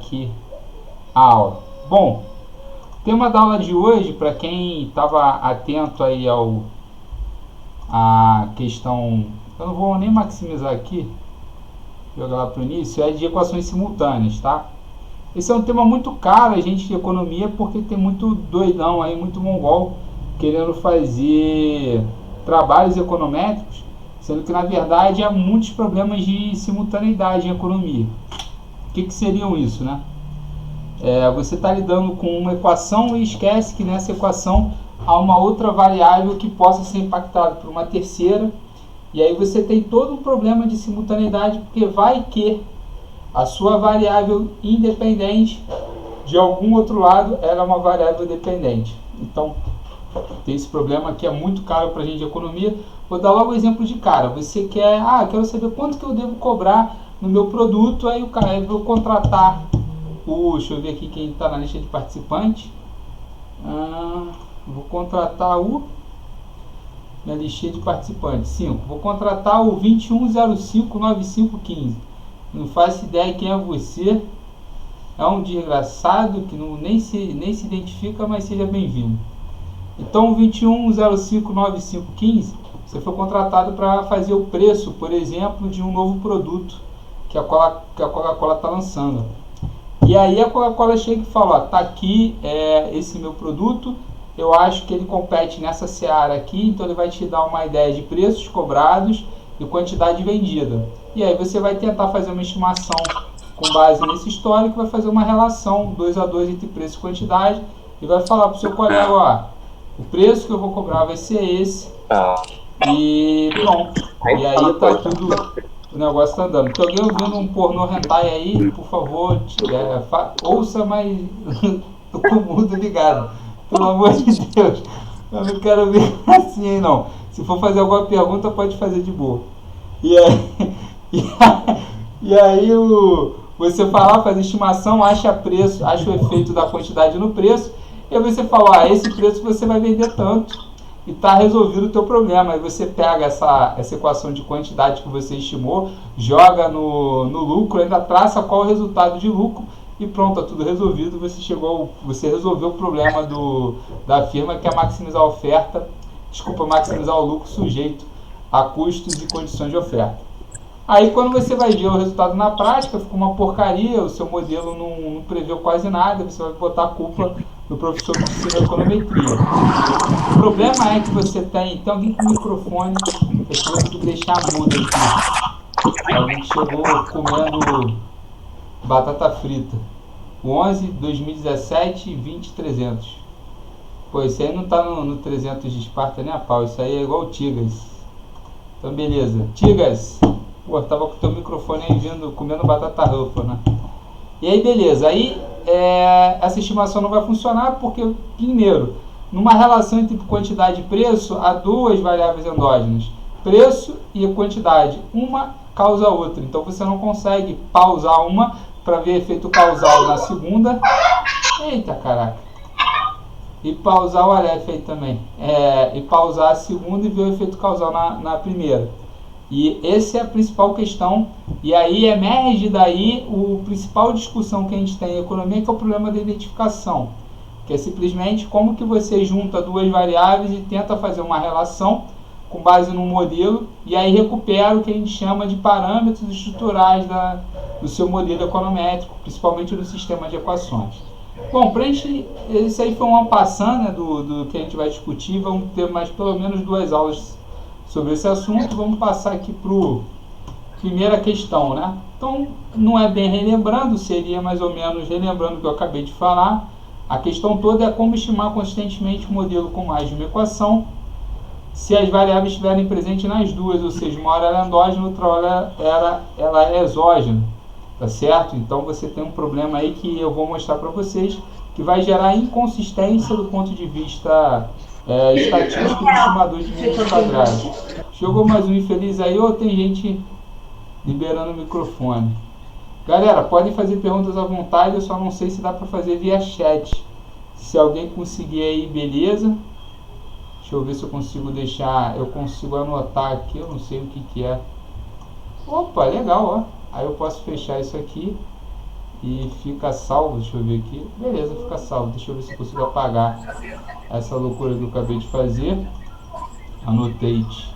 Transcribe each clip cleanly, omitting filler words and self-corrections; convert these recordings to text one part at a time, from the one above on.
aqui a aula. Bom, o tema da aula de hoje, para quem estava atento aí a questão, eu não vou nem maximizar aqui, jogar lá para o início, é de equações simultâneas, tá? Esse é um tema muito caro, a gente de economia, porque tem muito doidão aí, muito mongol, querendo fazer trabalhos econométricos, sendo que na verdade há muitos problemas de simultaneidade em economia. O que seriam isso, né? Você está lidando com uma equação e esquece que nessa equação há uma outra variável que possa ser impactada por uma terceira, e aí você tem todo um problema de simultaneidade, porque vai que a sua variável independente de algum outro lado ela é uma variável dependente. Então tem esse problema que é muito caro para a gente de economia. Vou dar logo um exemplo de cara. Você quer, quero saber quanto que eu devo cobrar no meu produto, aí o cara, eu vou contratar deixa eu ver aqui quem está na lista de participantes. Vou contratar na lista de participantes 5. Vou contratar o 21059515. Não faço ideia quem é você. É um desgraçado que nem se identifica, mas seja bem-vindo. Então, o 21059515, você foi contratado para fazer o preço, por exemplo, de um novo produto que a Coca-Cola está lançando. E aí a Coca-Cola chega e fala, tá aqui esse meu produto, eu acho que ele compete nessa seara aqui, então ele vai te dar uma ideia de preços cobrados e quantidade vendida. E aí você vai tentar fazer uma estimação com base nesse histórico, vai fazer uma relação 2 a 2 entre preço e quantidade e vai falar para o seu colega, o preço que eu vou cobrar vai ser esse. E pronto. E aí tá tudo... O negócio tá andando. Tem alguém ouvindo um pornô hentai aí, por favor, ouça, mas tô com o mundo ligado. Pelo amor de Deus. Eu não quero ver assim aí, não. Se for fazer alguma pergunta, pode fazer de boa. E aí você fala, faz estimação, acha o efeito da quantidade no preço, e aí você fala, esse preço você vai vender tanto. E está resolvido o teu problema. Aí você pega essa equação de quantidade que você estimou, joga no lucro, ainda traça qual é o resultado de lucro e pronto, está tudo resolvido. Você resolveu o problema da firma, que é maximizar a oferta, maximizar o lucro sujeito a custos e condições de oferta. Aí quando você vai ver o resultado na prática, ficou uma porcaria, o seu modelo não preveu quase nada, você vai botar a culpa no professor que ensina econometria. O problema é que você tem alguém com microfone, eu vou ter que deixar mudo aqui. Alguém que chegou comendo batata frita. O 11, 2017, 20, 300. Pô, isso aí não tá no 300 de Esparta nem a pau, isso aí é igual o Tigas. Então beleza, Tigas. Pô, tava com o teu microfone aí comendo batata rufa, né? E aí beleza, aí essa estimação não vai funcionar porque, primeiro, numa relação entre quantidade e preço, há duas variáveis endógenas, preço e quantidade, uma causa a outra, então você não consegue pausar uma para ver efeito causal na segunda, eita caraca, e pausar o Aleph aí também, e pausar a segunda e ver o efeito causal na primeira. E essa é a principal questão, e aí emerge daí a principal discussão que a gente tem em economia, que é o problema da identificação, que é simplesmente como que você junta duas variáveis e tenta fazer uma relação com base num modelo, e aí recupera o que a gente chama de parâmetros estruturais do seu modelo econométrico, principalmente no sistema de equações. Bom, pra gente, isso aí foi uma passada, né, do que a gente vai discutir, vamos ter mais pelo menos 2 aulas sobre esse assunto. Vamos passar aqui para a primeira questão, né? Então, não é bem relembrando, seria mais ou menos relembrando o que eu acabei de falar. A questão toda é como estimar consistentemente um modelo com mais de uma equação, se as variáveis estiverem presentes nas duas, ou seja, uma hora ela é endógena, outra hora ela é exógena, tá certo? Então você tem um problema aí que eu vou mostrar para vocês, que vai gerar inconsistência do ponto de vista estatístico do estimador de números quadrados. Chegou mais um infeliz aí, ou tem gente liberando o microfone? Galera, podem fazer perguntas à vontade, eu só não sei se dá para fazer via chat. Se alguém conseguir aí, beleza. Deixa eu ver se eu consigo deixar, eu consigo anotar aqui, eu não sei o que é. Opa, legal, ó. Aí eu posso fechar isso aqui e fica salvo. Deixa eu ver aqui. Beleza, fica salvo. Deixa eu ver se eu consigo apagar essa loucura que eu acabei de fazer. Annotate.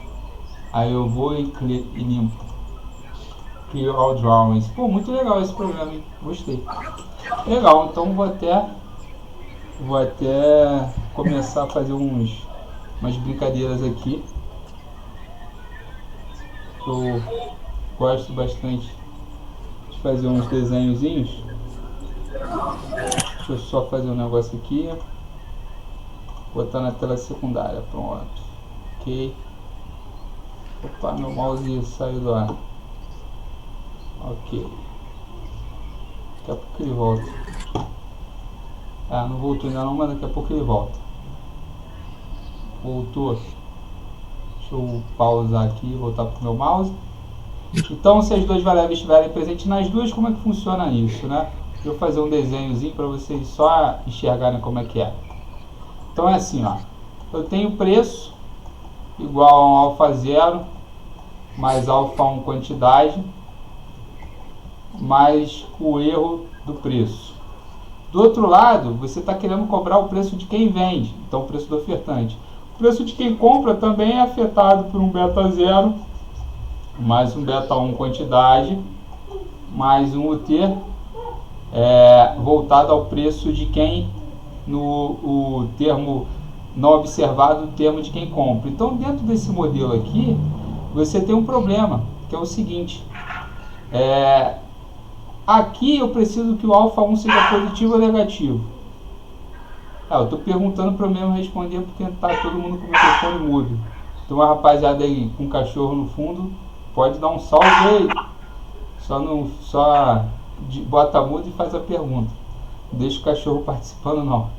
Aí eu vou e limpo. Clear all drawings. Pô, muito legal esse programa, hein? Gostei. Legal, então vou até começar a fazer umas brincadeiras aqui. Eu gosto bastante de fazer uns desenhozinhos. Deixa eu só fazer um negócio aqui. Botar na tela secundária, pronto. Ok. Opa, meu mouse saiu do ar. Ok. Daqui a pouco ele volta. Ah, não voltou ainda não, mas daqui a pouco ele volta. Voltou. Deixa eu pausar aqui e voltar para o meu mouse. Então, se as duas variáveis estiverem presentes nas duas, como é que funciona isso, né? Eu vou fazer um desenhozinho para vocês só enxergarem como é que é. Então é assim, ó. Eu tenho preço igual a um alfa 0 mais alfa 1 quantidade mais o erro do preço. Do outro lado, você está querendo cobrar o preço de quem vende, então o preço do ofertante. O preço de quem compra também é afetado por um beta 0 mais um beta 1 quantidade mais um UT voltado ao preço de quem, o termo não observado, o termo de quem compra. Então, dentro desse modelo aqui, você tem um problema, que é o seguinte: aqui eu preciso que o alfa 1 seja positivo ou negativo. Eu estou perguntando para eu mesmo responder, porque está todo mundo com o microfone mudo. Tem uma rapaziada aí com um cachorro no fundo, pode dar um salve aí. Só bota mudo e faz a pergunta. Não deixa o cachorro participando não.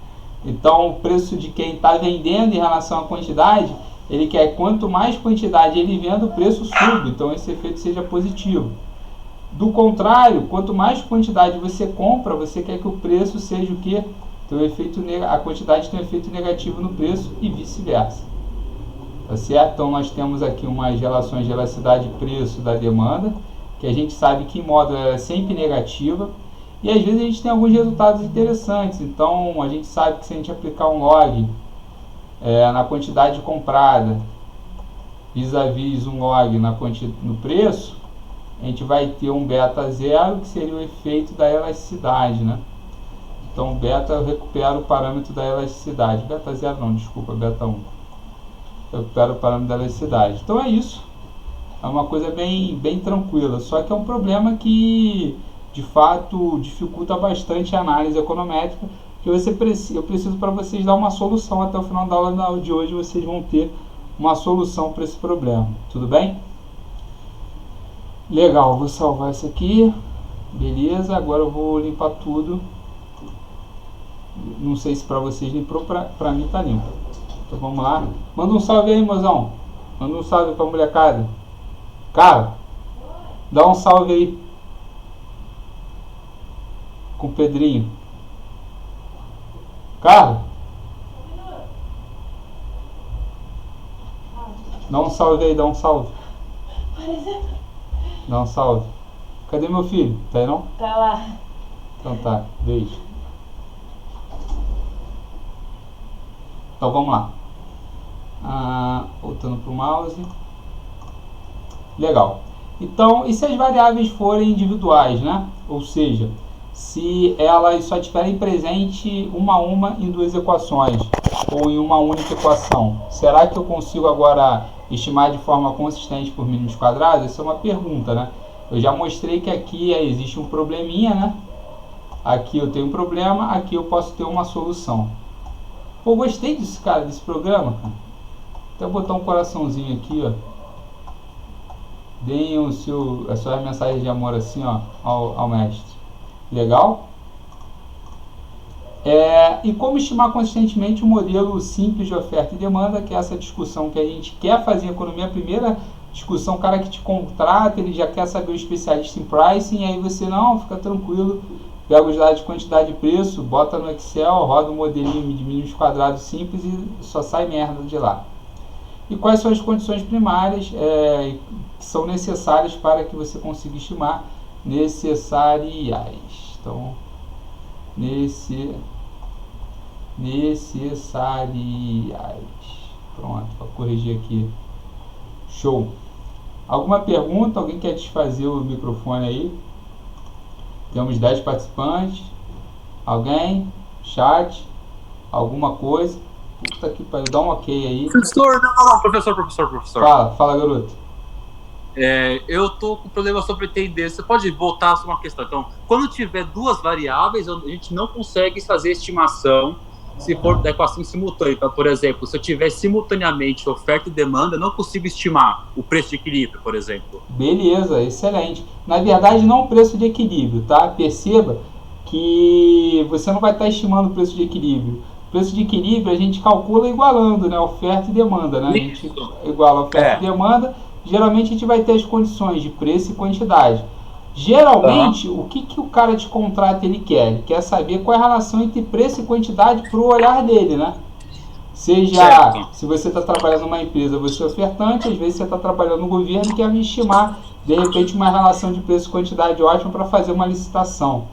Então o preço de quem está vendendo em relação à quantidade, ele quer quanto mais quantidade ele vende, o preço suba. Então esse efeito seja positivo. Do contrário, quanto mais quantidade você compra, você quer que o preço seja o quê? Então, a quantidade tem um efeito negativo no preço e vice-versa. Tá certo? Então nós temos aqui umas relações de elasticidade e preço da demanda, que a gente sabe que em modo ela é sempre negativa, e às vezes a gente tem alguns resultados interessantes. Então a gente sabe que se a gente aplicar um log na quantidade comprada vis-a-vis um log no preço, a gente vai ter um beta 0, que seria o efeito da elasticidade, né? Então beta recupera o parâmetro da elasticidade. Beta 0 não, desculpa, beta 1. Recupera o parâmetro da elasticidade. Então é isso. É uma coisa bem tranquila. Só que é um problema que, de fato, dificulta bastante a análise econométrica. Que eu preciso para vocês dar uma solução. Até o final da aula de hoje vocês vão ter uma solução para esse problema. Tudo bem? Legal, vou salvar isso aqui. Beleza, agora eu vou limpar tudo. Não sei se para vocês limpou, para mim tá limpo. Então vamos lá. Manda um salve aí, mozão. Manda um salve pra molecada. Cara, dá um salve aí. Com o Pedrinho. Cara, dá um salve aí, dá um salve. Dá um salve. Cadê meu filho? Tá aí não? Tá lá. Então tá, beijo. Então vamos lá. Voltando para o mouse. Legal. Então, e se as variáveis forem individuais, né? Ou seja, se elas só estiverem presentes uma a uma em duas equações, ou em uma única equação, será que eu consigo agora estimar de forma consistente por mínimos quadrados? Essa é uma pergunta, né? Eu já mostrei que aqui existe um probleminha, né? Aqui eu tenho um problema, aqui eu posso ter uma solução. Pô, gostei disso, cara, desse programa, cara. Até botar um coraçãozinho aqui, ó. Deem a sua mensagem de amor assim, ó, ao mestre. Legal? E como estimar consistentemente um modelo simples de oferta e demanda, que é essa discussão que a gente quer fazer em economia. A primeira discussão, o cara que te contrata, ele já quer saber o especialista em pricing, e aí você, não, fica tranquilo, pega os dados de quantidade e preço, bota no Excel, roda um modelinho de mínimos quadrados simples e só sai merda de lá. E quais são as condições primárias que são necessárias para que você consiga estimar? Necessárias. Então, necessárias. Pronto, para corrigir aqui. Show. Alguma pergunta? Alguém quer desfazer o microfone aí? Temos 10 participantes. Alguém? Chat? Alguma coisa? Puta que pariu, dá um ok aí. Professor, não, professor. Fala, garoto. Eu tô com problema sobre entender. Você pode voltar só uma questão. Então, quando tiver duas variáveis, a gente não consegue fazer estimação se for da equação simultânea. Então, por exemplo, se eu tiver simultaneamente oferta e demanda, eu não consigo estimar o preço de equilíbrio, por exemplo. Beleza, excelente. Na verdade, não o preço de equilíbrio, tá? Perceba que você não vai estar estimando o preço de equilíbrio. O preço de equilíbrio a gente calcula igualando, né? Oferta e demanda, né? A gente iguala oferta e demanda. Geralmente a gente vai ter as condições de preço e quantidade. Geralmente, o que o cara de contrato ele quer? Ele quer saber qual é a relação entre preço e quantidade para o olhar dele, né? Seja, se você está trabalhando numa empresa, você é ofertante, às vezes você está trabalhando no governo e quer estimar, de repente, uma relação de preço e quantidade ótima para fazer uma licitação.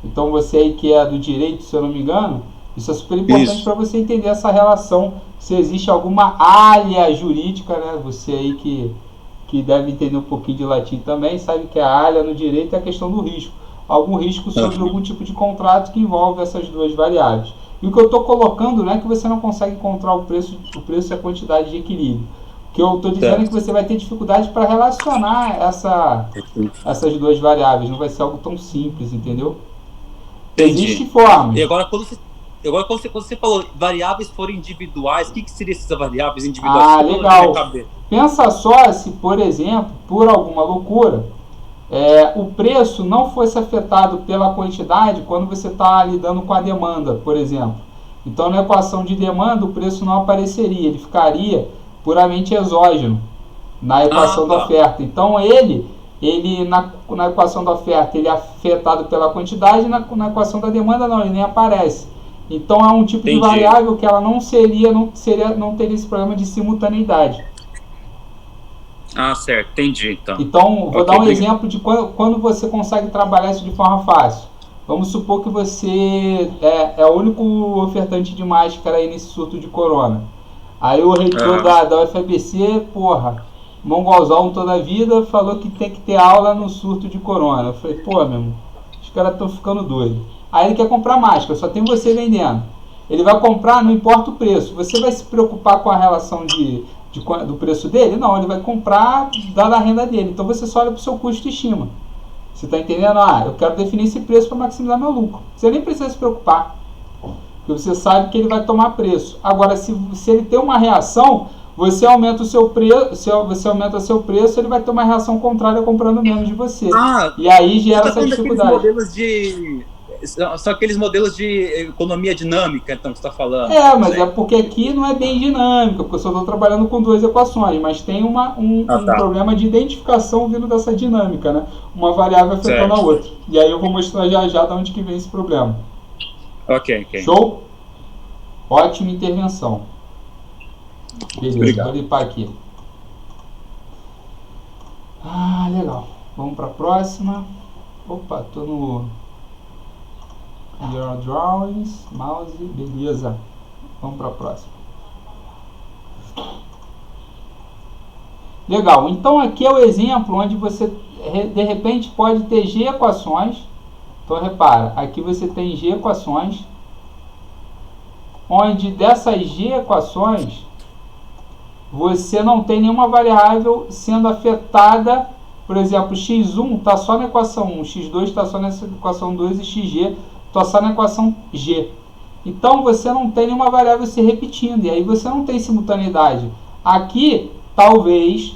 Então, você aí que é do direito, se eu não me engano, isso é super importante para você entender essa relação, se existe alguma área jurídica, né? Você aí que deve entender um pouquinho de latim também, sabe que a área no direito é a questão do risco. Algum risco sobre algum tipo de contrato que envolve essas duas variáveis. E o que eu estou colocando não é que você não consegue encontrar o preço e a quantidade de equilíbrio. O que eu estou dizendo é que você vai ter dificuldade para relacionar essas duas variáveis. Não vai ser algo tão simples, entendeu? Entendi. Existem formas. E agora, quando você falou variáveis forem individuais, o que seriam essas variáveis individuais? Ah, legal. Pensa só se, por exemplo, por alguma loucura, o preço não fosse afetado pela quantidade quando você está lidando com a demanda, por exemplo. Então, na equação de demanda, o preço não apareceria, ele ficaria puramente exógeno na equação da oferta. Então, ele na equação da oferta, ele é afetado pela quantidade, na equação da demanda não, ele nem aparece. Então, é um tipo de variável que ela não teria esse problema de simultaneidade. Ah, certo, entendi. Então, vou dar um exemplo de quando você consegue trabalhar isso de forma fácil. Vamos supor que você é o único ofertante de máscara aí nesse surto de corona. Aí o reitor da UFABC, mongolzão toda a vida, falou que tem que ter aula no surto de corona. Eu falei, meu irmão, os caras estão ficando doidos. Aí ele quer comprar máscara, só tem você vendendo. Ele vai comprar, não importa o preço. Você vai se preocupar com a relação do preço dele? Não, ele vai comprar dada a renda dele. Então você só olha para o seu custo e estima. Você está entendendo? Eu quero definir esse preço para maximizar meu lucro. Você nem precisa se preocupar, porque você sabe que ele vai tomar preço. Agora, se ele tem uma reação, você aumenta o seu preço, você aumenta seu preço, ele vai ter uma reação contrária comprando menos de você. E aí gera essa dificuldade. São aqueles modelos de economia dinâmica, então, que você está falando. Mas é porque aqui não é bem dinâmica, porque eu só estou trabalhando com duas equações, mas tem um problema de identificação vindo dessa dinâmica, né? Uma variável afetando a outra. E aí eu vou mostrar já de onde que vem esse problema. Ok. Show? Ótima intervenção. Beleza, obrigado. Vou limpar aqui. Legal. Vamos para a próxima. Opa, tô no Your Drawings, mouse, beleza. Vamos para a próxima. Legal, então aqui é o exemplo onde você de repente pode ter G equações. Então repara, aqui você tem G equações, onde dessas G equações você não tem nenhuma variável sendo afetada. Por exemplo, x1 está só na equação 1, x2 está só nessa equação 2 e xg está só na equação g. Então você não tem nenhuma variável se repetindo, e aí você não tem simultaneidade. Aqui, talvez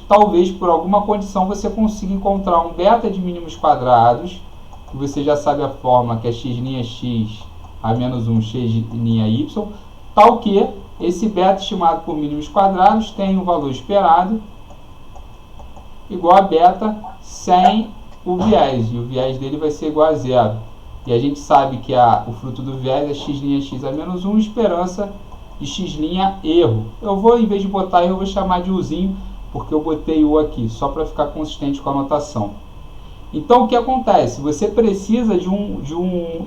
por alguma condição você consiga encontrar um beta de mínimos quadrados, que você já sabe a fórmula, que é x' a menos 1 x'y, tal que esse beta estimado por mínimos quadrados tem um valor esperado igual a beta sem o viés, e o viés dele vai ser igual a zero. E a gente sabe que o fruto do viés é x' a menos 1, esperança de x' erro. Eu vou, em vez de botar erro, eu vou chamar de uzinho, porque eu botei u aqui, só para ficar consistente com a notação. Então, o que acontece? Você precisa de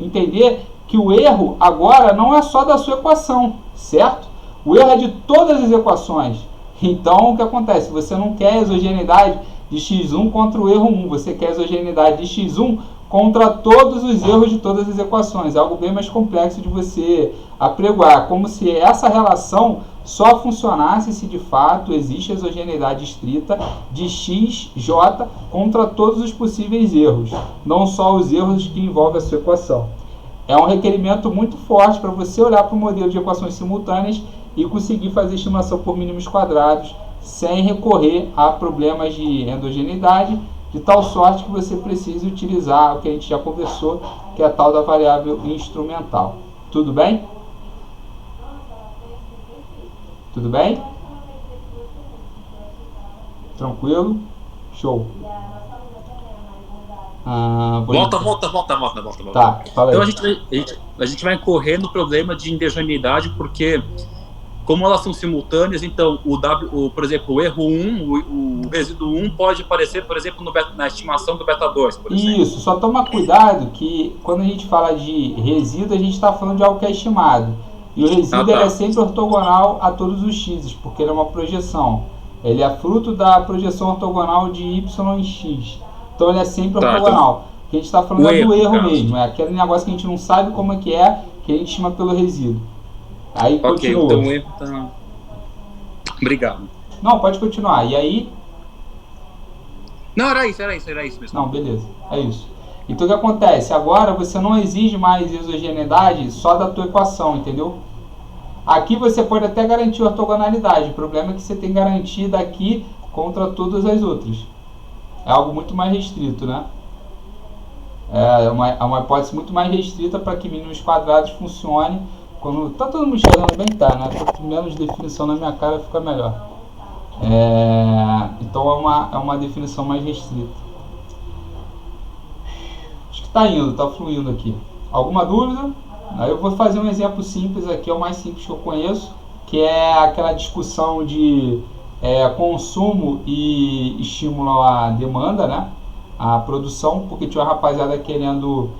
entender que o erro agora não é só da sua equação, certo? O erro é de todas as equações. Então, o que acontece? Você não quer a exogeneidade de x1 contra o erro 1. Você quer a exogeneidade de x1 contra todos os erros de todas as equações. É algo bem mais complexo de você apregoar. Como se essa relação só funcionasse se de fato existe a exogeneidade estrita de xj contra todos os possíveis erros, não só os erros que envolvem a sua equação. É um requerimento muito forte para você olhar para o modelo de equações simultâneas e conseguir fazer estimação por mínimos quadrados sem recorrer a problemas de endogeneidade, de tal sorte que você precise utilizar o que a gente já conversou, que é a tal da variável instrumental. Tudo bem? Tudo bem? Tranquilo? Show. Volta. Tá, fala aí. Então a gente vai incorrer no problema de indegeneidade, porque como elas são simultâneas, então por exemplo, o erro 1, o resíduo 1 pode aparecer, por exemplo, na estimação do beta 2, por exemplo. Isso, só toma cuidado que quando a gente fala de resíduo, a gente está falando de algo que é estimado. E o resíduo ele é sempre ortogonal a todos os x, porque ele é uma projeção. Ele é fruto da projeção ortogonal de y em x. Então ele é sempre ortogonal. O que a gente está falando é do erro mesmo. É aquele negócio que a gente não sabe como é, que a gente estima pelo resíduo. Aí continua. Então o erro tá... Obrigado. Não, pode continuar. E aí... Não, era isso mesmo. Não, beleza. É isso. Então o que acontece? Agora você não exige mais exogeneidade só da tua equação, entendeu? Aqui você pode até garantir ortogonalidade. O problema é que você tem garantida aqui contra todas as outras. É algo muito mais restrito, né? É uma hipótese muito mais restrita para que mínimos quadrados funcione. Quando tá todo mundo enxergando bem, tá, né? Quanto menos definição na minha cara, fica melhor. Então é uma definição mais restrita. Acho que tá indo, tá fluindo aqui. Alguma dúvida? Aí eu vou fazer um exemplo simples aqui, é o mais simples que eu conheço, que é aquela discussão de consumo e estímulo à demanda, né? A produção, porque tinha uma rapaziada querendo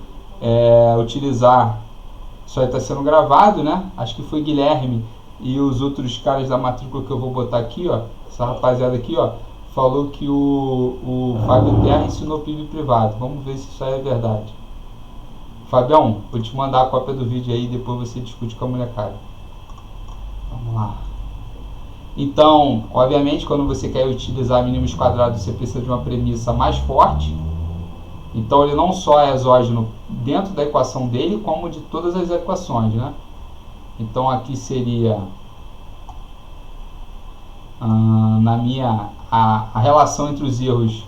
utilizar, isso aí está sendo gravado, né? Acho que foi Guilherme e os outros caras da matrícula que eu vou botar aqui, ó. Essa rapaziada aqui, ó, falou que o Fábio Terra ensinou PIB privado. Vamos ver se isso aí é verdade. Fabião, vou te mandar a cópia do vídeo aí e depois você discute com a molecada. Vamos lá. Então, obviamente, quando você quer utilizar mínimos quadrados, você precisa de uma premissa mais forte. Então, ele não só é exógeno dentro da equação dele, como de todas as equações, né? Então, aqui seria a relação entre os erros,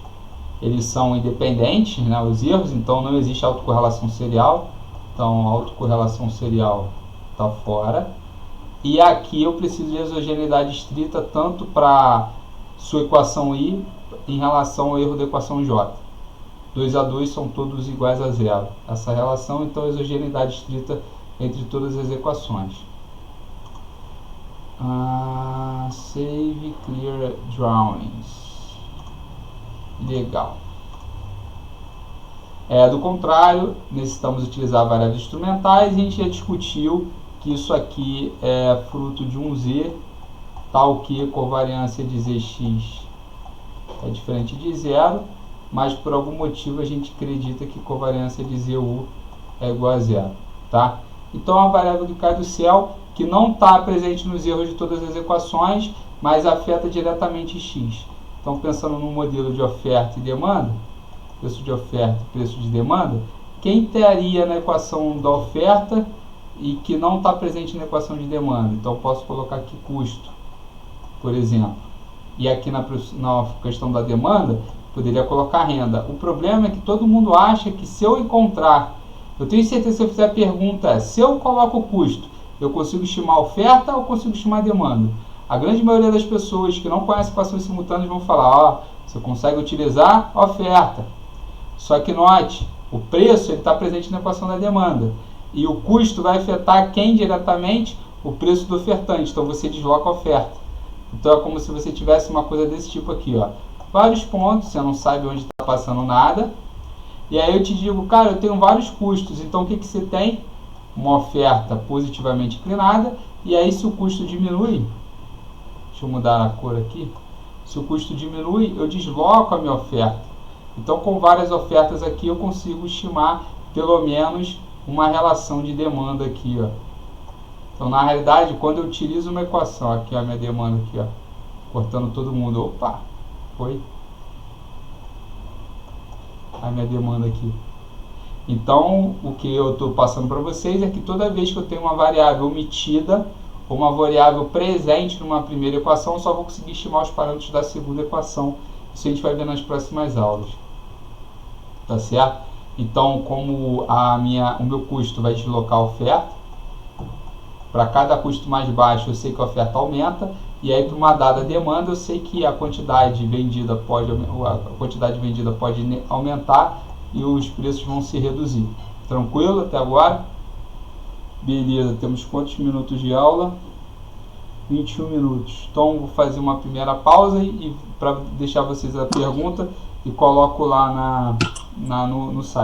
eles são independentes, né? Os erros, então não existe autocorrelação serial. Então, a autocorrelação serial está fora. E aqui eu preciso de exogeneidade estrita tanto para sua equação I em relação ao erro da equação J. 2 a 2 são todos iguais a zero. Essa relação, então, é exogeneidade estrita entre todas as equações. Save Clear Drawings. Legal. Do contrário, necessitamos utilizar variáveis instrumentais e a gente já discutiu que isso aqui é fruto de um Z, tal que covariância de Zx é diferente de zero, mas por algum motivo a gente acredita que covariância de ZU é igual a zero, tá? Então é uma variável que cai do céu, que não está presente nos erros de todas as equações, mas afeta diretamente x. Então, pensando no modelo de oferta e demanda, preço de oferta e preço de demanda, quem estaria na equação da oferta e que não está presente na equação de demanda? Então, posso colocar aqui custo, por exemplo. E aqui na questão da demanda, poderia colocar renda. O problema é que todo mundo acha que se eu encontrar, eu tenho certeza que se eu fizer a pergunta, se eu coloco o custo, eu consigo estimar a oferta ou consigo estimar a demanda? A grande maioria das pessoas que não conhecem equações simultâneas vão falar, você consegue utilizar a oferta. Só que note, o preço está presente na equação da demanda. E o custo vai afetar quem diretamente? O preço do ofertante. Então você desloca a oferta. Então é como se você tivesse uma coisa desse tipo aqui, ó. Vários pontos, você não sabe onde está passando nada. E aí eu te digo, cara, eu tenho vários custos, então o que você tem? Uma oferta positivamente inclinada, e aí se o custo diminui, deixa eu mudar a cor aqui, se o custo diminui, eu desloco a minha oferta. Então com várias ofertas aqui eu consigo estimar pelo menos uma relação de demanda aqui, ó. Então na realidade, quando eu utilizo uma equação, aqui a minha demanda aqui, ó, cortando todo mundo, opa, foi a minha demanda aqui. Então, o que eu estou passando para vocês é que toda vez que eu tenho uma variável omitida ou uma variável presente numa primeira equação, eu só vou conseguir estimar os parâmetros da segunda equação. Isso a gente vai ver nas próximas aulas. Tá certo? Então, como o meu custo vai deslocar a oferta, para cada custo mais baixo eu sei que a oferta aumenta, e aí para uma dada demanda eu sei que a quantidade vendida pode aumentar e os preços vão se reduzir. Tranquilo até agora? Beleza, temos quantos minutos de aula? 21 minutos. Então vou fazer uma primeira pausa e para deixar vocês a pergunta e coloco lá no site.